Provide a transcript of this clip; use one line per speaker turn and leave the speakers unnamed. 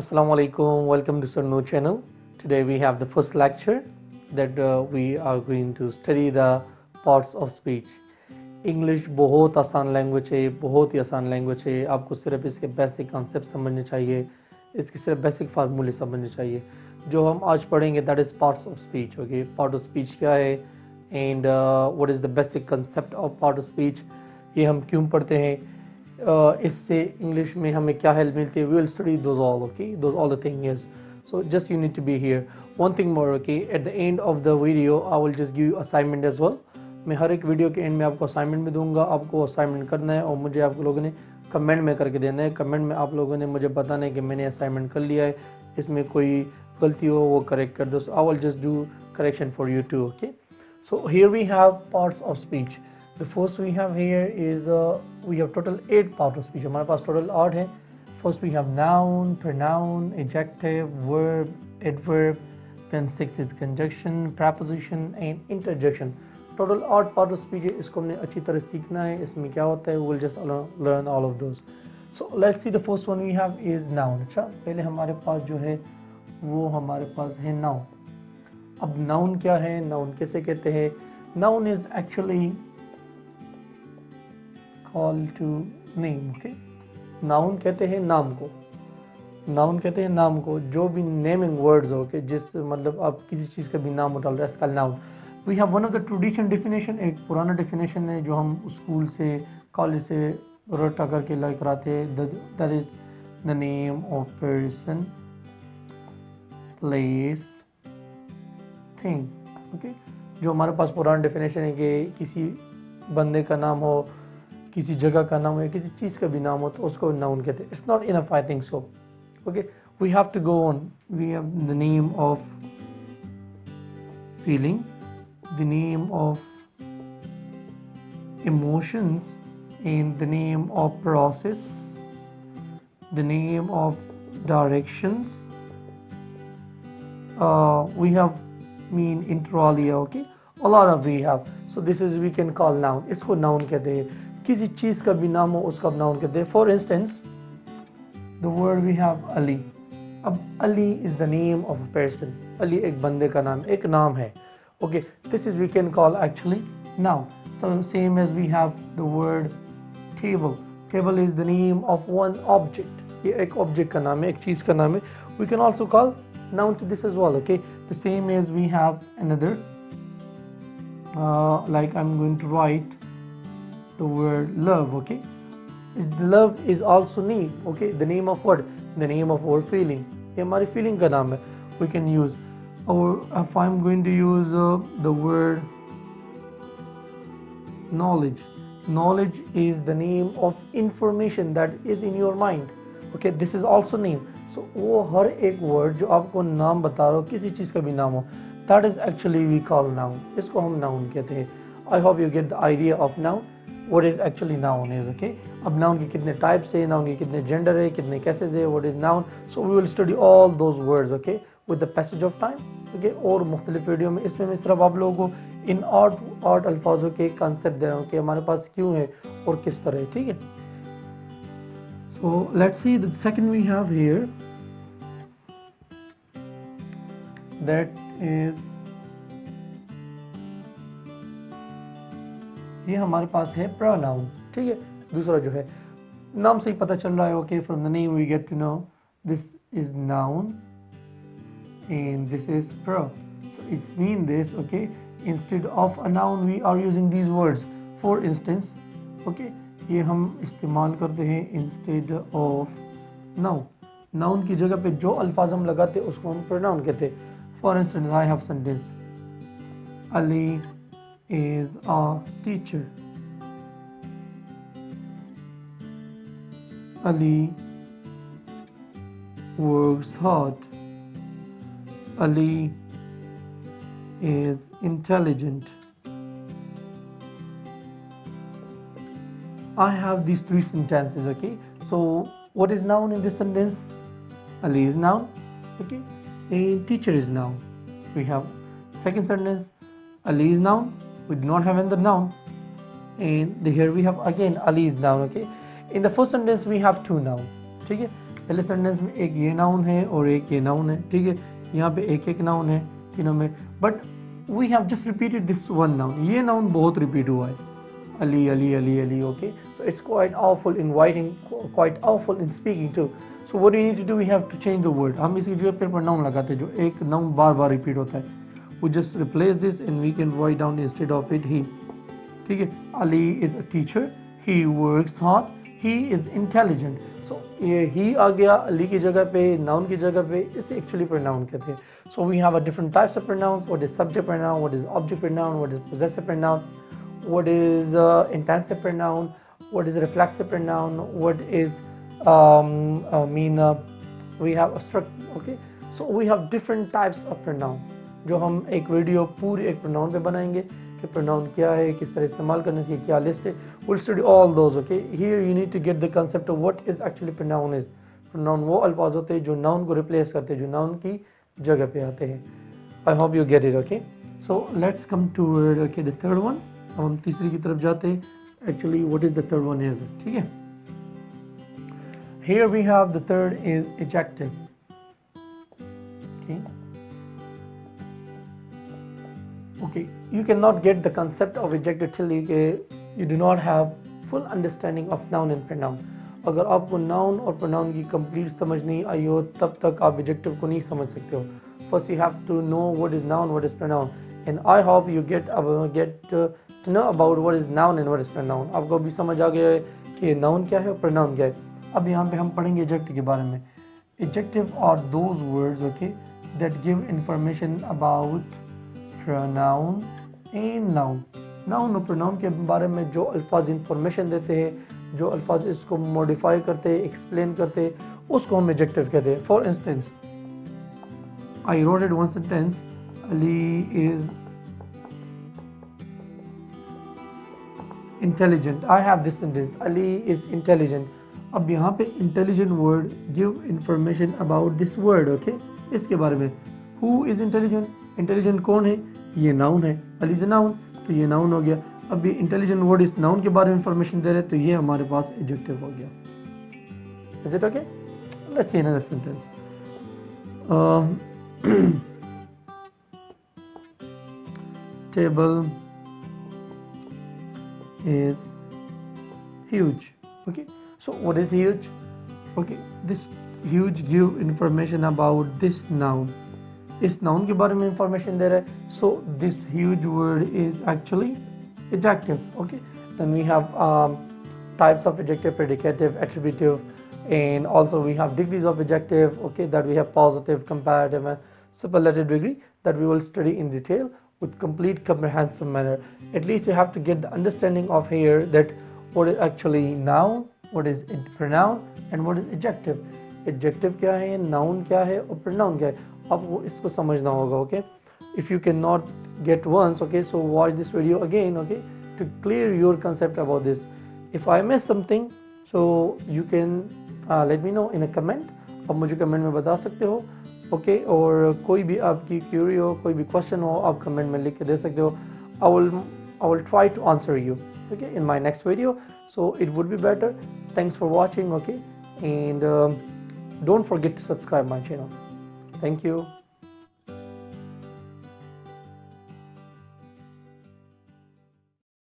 Assalamu alaikum, welcome to Sir Noor channel. Today we have the first lecture that we are going to study the parts of speech. English बहुत आसान language है, बहुत ही आसान language है. आपको सिर्फ इसके बेसिक कॉन्सेप्ट समझने चाहिए, इसके सिर्फ बेसिक फार्मूले समझने चाहिए. जो हम आज पढ़ेंगे that is parts of speech. Okay, part of speech क्या है and what is the basic concept of part of speech, ये हम क्यों पढ़ते हैं, इससे इंग्लिश में हमें क्या हेल्प मिलती है. We will study those all. Okay, those all the thing is so just you need to be here. One thing more, okay, at the end of the video I will just give you assignment as well. मैं हर एक video के and में आपको assignment भी दूंगा. आपको assignment करना है और मुझे आप लोगों ने कमेंट में करके देना है. कमेंट में आप लोगों ने मुझे बताना है कि मैंने असाइनमेंट कर लिया है, इसमें कोई गलती हो वो करेक्ट कर दो. I will just do correction for you too. Okay, so here we have parts of speech. The first we have here is we have total 8 parts of speech. हमारे पास टोटल 8 है. First we have noun, pronoun, adjective, verb, adverb. Then 6 is conjunction, preposition and interjection. Total 8 part of speech है. इसको हमने अच्छी तरह सीखना है. इसमें क्या होता है, we'll just learn all of those. So let's see, the first one we have is noun. अच्छा, पहले हमारे पास जो है वो हमारे पास है noun. अब noun क्या है, noun कैसे कहते हैं. Noun is actually called to name. Okay, noun कहते हैं नाम को. नाउन कहते हैं नाम को, जो भी नेमिंग वर्ड्स हो के जिस मतलब आप किसी चीज़ का भी नाम उठा रहे हैं, इसका noun. We have one of the traditional definition, एक पुराना डेफिनेशन है जो हम स्कूल से कॉलेज से रटा करके लाइक कराते हैं. That is the name of person, place, thing. Okay, जो हमारे पास पुराना डेफिनेशन है कि किसी बंदे का नाम हो, किसी जगह का नाम हो, किसी चीज़ का भी नाम हो तो उसको नाउन कहते हैं. It's not enough, I think so. Okay, we have to go on. We have the name of feeling, the name of emotions and the name of process, the name of directions. We have mean inter alia. Okay, a lot of we have. So this is we can call noun. इसको noun कहते हैं. किसी चीज़ का भी नाम हो उसका noun कहते हैं. For instance the word we have Ali. अब Ali is the name of a person. Ali एक बंदे का नाम, एक नाम है. Okay, this is we can call actually noun. So same as we have the word table. Table is the name of one object. ये एक ऑब्जेक्ट का नाम है, एक चीज़ का नाम है. We can also call noun to this as well. Okay, the same as we have another like I'm going to write the word love. Okay, love is also name. Okay, the name of what? The name of our feeling. ये हमारी feeling का नाम है. We can use, or if I'm going to use the word knowledge. Knowledge is the name of information that is in your mind. Okay, this is also name. So वो हर एक word जो आपको नाम बता रहा हो, किसी चीज़ का भी नाम हो, that is actually we call noun. इसको हम noun कहते हैं. I hope you get the idea of noun. What is actually noun is. Okay, अब noun के कितने types है, noun के कितने gender है, कितने cases है, what is noun. So we will study all those words. Okay, with the passage of time. Okay, और मुख्तलिफ वीडियो में इसमें मैं सिर्फ आप लोगों को इन आठ अल्फाजों के कंसेप्ट दे रहा हूँ कि हमारे पास क्यों है और किस तरह है. ठीक है. So let's see the second we have here. That is, ये हमारे पास है pronoun. ठीक है. दूसरा जो है नाम से ही पता चल रहा है. Okay, from the name we get to know this is noun and this is pro. So it's mean this. Okay, instead of a noun we are using these words. For instance, okay, ये हम इस्तेमाल करते हैं instead of noun. Noun की जगह पे जो अल्फाज हम लगाते हैं उसको हम pronoun कहते हैं. For instance, I have sentence, Ali is a teacher. Ali works hard. Ali is intelligent. I have these 3 sentences. Okay, so what is noun in this sentence? Ali is noun. Okay, and teacher is noun. We have second sentence, Ali is noun. We do not have another noun, and here we have again Ali is noun. Okay, in the first sentence we have 2 noun. ठीक है. पहले sentence में एक ये noun है और एक ये नाउन है, ठीक है, यहाँ पे एक एक नाउन है तीनों में, but we have just repeated this one noun, ये नाउन बहुत रिपीट हुआ है, Ali Ali Ali Ali, okay, so it's quite awful in writing, quite awful in speaking too. So what do you need to do? We have to change the word. हम इसकी जगह पर pronoun लगाते हैं जो एक नाउन बार बार रिपीट होता है, we just replace this and we can write down instead of it he, ठीक है, Ali is a teacher, he works hard, he is intelligent. So ये he आ गया Ali की जगह पे, noun की जगह पे, इसे actually pronoun कहते हैं. So we have a different types of pronouns. What is subject pronoun, what is object pronoun, what is possessive pronoun, what is intensive pronoun, what is reflexive pronoun, what is we have a struct, okay, so we have different types of pronoun जो हम एक video पूरी एक pronoun पे बनाएंगे कि pronoun क्या है, किस तरह इस्तेमाल करने से, क्या लिस्ट है, we'll study all those, okay. Here you need to get the concept of what is actually pronoun is. pronoun वो अल्फाज होते हैं जो noun को replace करते हैं, जो noun की जगह पे आते हैं. I hope you get it, okay. So let's come to okay the third one. अब हम तीसरी की तरफ जाते हैं. Actually what is the third one is, ठीक है. Here we have the third is adjective, okay. Okay, you cannot get the concept of adjective till you do not have full understanding of noun and pronoun. अगर आपको noun और pronoun की complete समझ नहीं आई हो तब तक आप adjective को नहीं समझ सकते हो. First you have to know what is noun, what is pronoun, and I hope you get to know about what is noun and what is pronoun. आपको अभी समझ आ गया है कि noun क्या है और pronoun क्या है. अब यहाँ पे हम पढ़ेंगे adjective के बारे में. Adjective are those words, okay, that give information about pronoun and noun. Noun और pronoun के बारे में जो अल्फाज इंफॉर्मेशन देते हैं, जो अल्फाज इसको मॉडिफाई करते हैं, एक्सप्लेन करते हैं, उसको हम एडजेक्टिव कहते हैं. For instance I wrote it one sentence, Ali is intelligent. I have this sentence, Ali is intelligent. अब यहाँ पे intelligent word give information about this word, okay, इसके बारे में. Who is intelligent? Intelligent कौन है? ये noun है. Ali is a noun, तो ये noun हो गया. अब ये intelligent word इस noun के बारे में information दे रहे, तो ये हमारे पास adjective हो गया. Is it okay? Let's see another sentence. Table is huge. Okay, so what is huge? Okay, this huge give information about this noun. इस noun के बारे में information दे रहा है. So this huge word is actually adjective. Okay, then we have types of adjective: predicative, attributive, and also we have degrees of adjective. Okay, that we have positive, comparative, and superlative degree that we will study in detail with complete comprehensive manner. At least you have to get the understanding of here that what is actually noun, what is pronoun, and what is adjective. Adjective क्या है, noun क्या है और pronoun क्या है, आपको इसको समझना होगा. Okay, if you cannot get once, okay, so watch this video again, okay, to clear your concept about this. If I miss something, so you can let me know in a comment. आप मुझे comment में बता सकते हो, okay, और कोई भी आपकी क्यूरी हो, कोई भी क्वेश्चन हो, आप कमेंट में लिख के दे सकते हो. I will try to answer you, okay, in my next video. So it would be better. Thanks for watching, okay, and don't forget to subscribe my channel. Thank you.